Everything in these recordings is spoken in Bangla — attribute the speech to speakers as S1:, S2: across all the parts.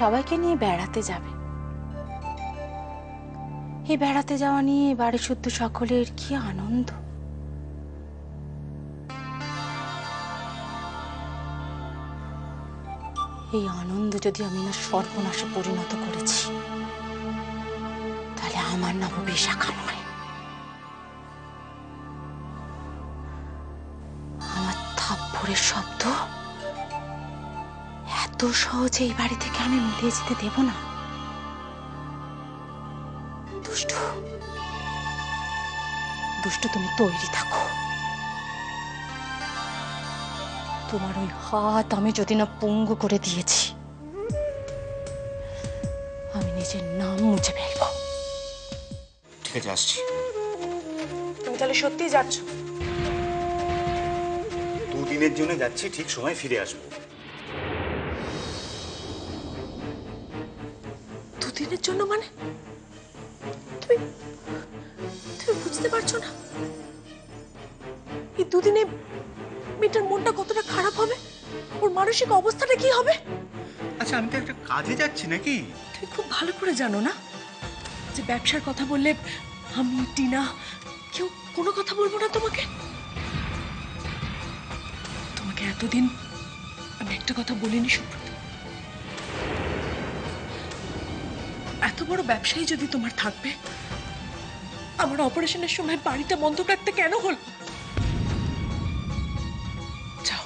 S1: সবাইকে নিয়ে বেড়াতে যাবে। এই বেড়াতে যাওয়া নিয়ে বাড়ি শুদ্ধ সকলের কি আনন্দ। এই আনন্দ যদি আমি না সর্বনাশে পরিণত করেছি, তাহলে আমার নাম বিশাখা নয়। আমার থাপ্পড়ের শব্দ এত সহজে এই বাড়ি থেকে আমি মিলিয়ে যেতে দেব না। দুষ্টু, দুষ্টু, তুমি তৈরি থাকো। তোমার ওই হাত আমি যদি না পঙ্গু করে দিয়েছি, আমি নিজের নাম মুছে ফেলবো।
S2: ঠিক আছে, আসছি।
S1: তুমি তাহলে সত্যিই যাচ্ছ?
S2: দুদিনের জন্য যাচ্ছি, ঠিক সময় ফিরে আসবো।
S1: দুদিনের জন্য মানে? তুমি তুমি বুঝতে পারছো না এই দুদিনে মেয়েটার মনটা কতটা খারাপ হবে, ওর মানসিক অবস্থাটা কি হবে?
S2: আচ্ছা, আমি তো একটা কাজে যাচ্ছি নাকি?
S1: তুমি খুব ভালো করে জানো না যে ব্যবসার কথা বললে আমি, টিনা, কেউ কোনো কথা বলবো না তোমাকে। তোমাকে এতদিন আমি একটা কথা বলিনি সুব্রত। এত বড় ব্যবসায়ী যদি তোমার থাকবে, আমার অপারেশনের সময় বাড়িটা বন্ধ রাখতে কেন হল? যাও,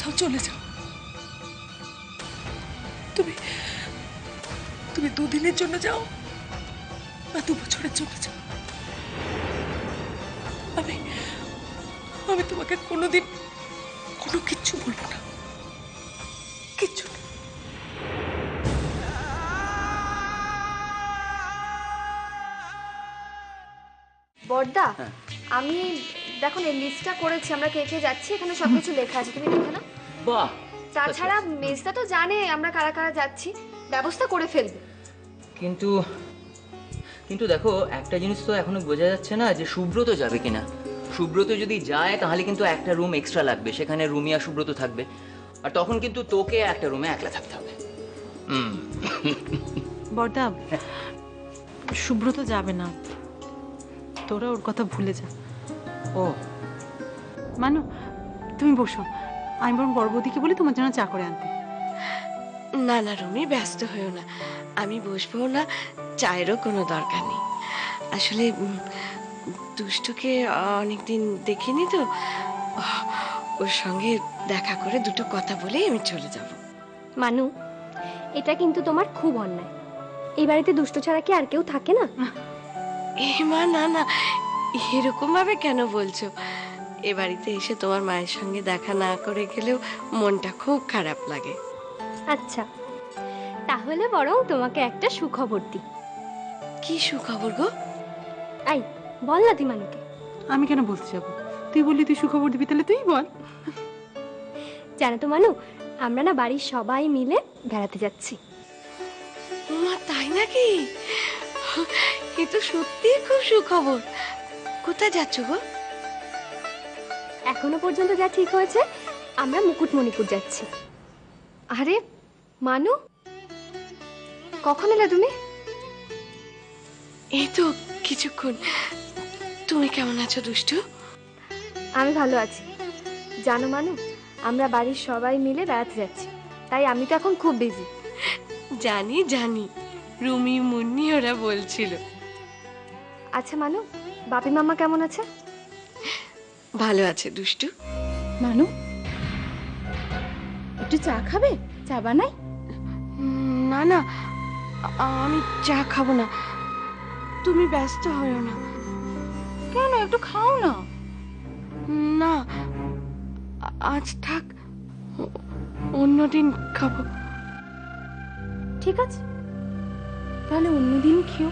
S1: যাও, চলে যাও। তুমি তুমি দুদিনের জন্য যাও না 2 বছরের জন্য যাও, আমি আমি তোমাকে কোনোদিন কোনো কিচ্ছু বলবো না, কিচ্ছু না।
S3: বড়দা, আমি দেখো এই লিস্টটা করেছি, আমরা কে কে যাচ্ছি, এখানে সবকিছু লেখা আছে, তুমি দেখে নাও।
S4: বাহ,
S3: তাছাড়া মেজদা তো জানে আমরা কারা কারা যাচ্ছি, ব্যবস্থা করে ফেলবে।
S4: কিন্তু কিন্তু দেখো, একটা জিনিস তো এখনো বোঝা যাচ্ছে না যে সুব্রত যাবে কিনা। সুব্রত যদি যায় তাহলে কিন্তু একটা রুম এক্সট্রা লাগবে, সেখানে রুমিয়া সুব্রত থাকবে, আর তখন কিন্তু তোকে একটা রুমে একলা থাকতে হবে।
S5: বড়দা, সুব্রত যাবে না, তোরা ওর কথা ভুলে যা।
S4: ও
S5: মানু, তুমি বসো, আমি বরং বড় বৌদিকে বলি তোমার জন্য চা করে আনতে।
S6: না না রুমি, ব্যস্ত হয়েও না, আমি বসবো না, চায়েরও কোনো দরকার নেই। আসলে দুষ্টুকে অনেকদিন দেখিনি তো, ওর সঙ্গে দেখা করে দুটো কথা বলেই আমি চলে যাব।
S3: মানু, এটা কিন্তু তোমার খুব অন্যায়। এই বাড়িতে দুষ্ট ছাড়া কি আর কেউ থাকে না?
S6: মা, না না, এরকম ভাবে কেন বলছো? এ বাড়িতে এসে তোমার মায়ের সঙ্গে দেখা না করে গেলেও মনটা খুব খারাপ লাগে।
S3: আচ্ছা, তাহলে বরং তোমাকে একটা সুখবর দিই।
S6: কি সুখবর গো?
S3: আই, বল না তুই মানুকে।
S5: আমি কেন বলতে যাবো? তুই বললি তুই সুখবর দিবি, তাহলে তুই বল।
S3: জানো তো মানু, আমরা না বাড়ির সবাই মিলে বেড়াতে যাচ্ছি।
S6: মা, তাই নাকি? এ তো সত্যি খুব সুখবর। কোথায় যাচ্ছ গো?
S3: এখনো পর্যন্ত যা ঠিক হয়েছে, আমরা মুকুটমণিপুর যাচ্ছি। আরে মানু, কখন এলে তুমি?
S6: এই তো কিছুক্ষণ। তুমি কেমন আছো দুষ্টু?
S3: আমি ভালো আছি। জানো মানু, আমরা বাড়ির সবাই মিলে বেড়াতে যাচ্ছি, তাই আমি তো এখন খুব বিজি।
S6: জানি জানি, রুমি মুন্নি ওরা বলছিল।
S3: আচ্ছা মানু, বাপি মামা কেমন আছে?
S6: ভালো আছে দুষ্টু।
S1: মানু, একটু চা খাবে? চা বানাই?
S6: না না, আমি চা খাবো না, তুমি ব্যস্ত হও না।
S1: কেন, একটু খাও না।
S6: না, আজ থাক, অন্যদিন খাবো।
S1: ঠিক আছে, তাহলে অন্যদিন খেও।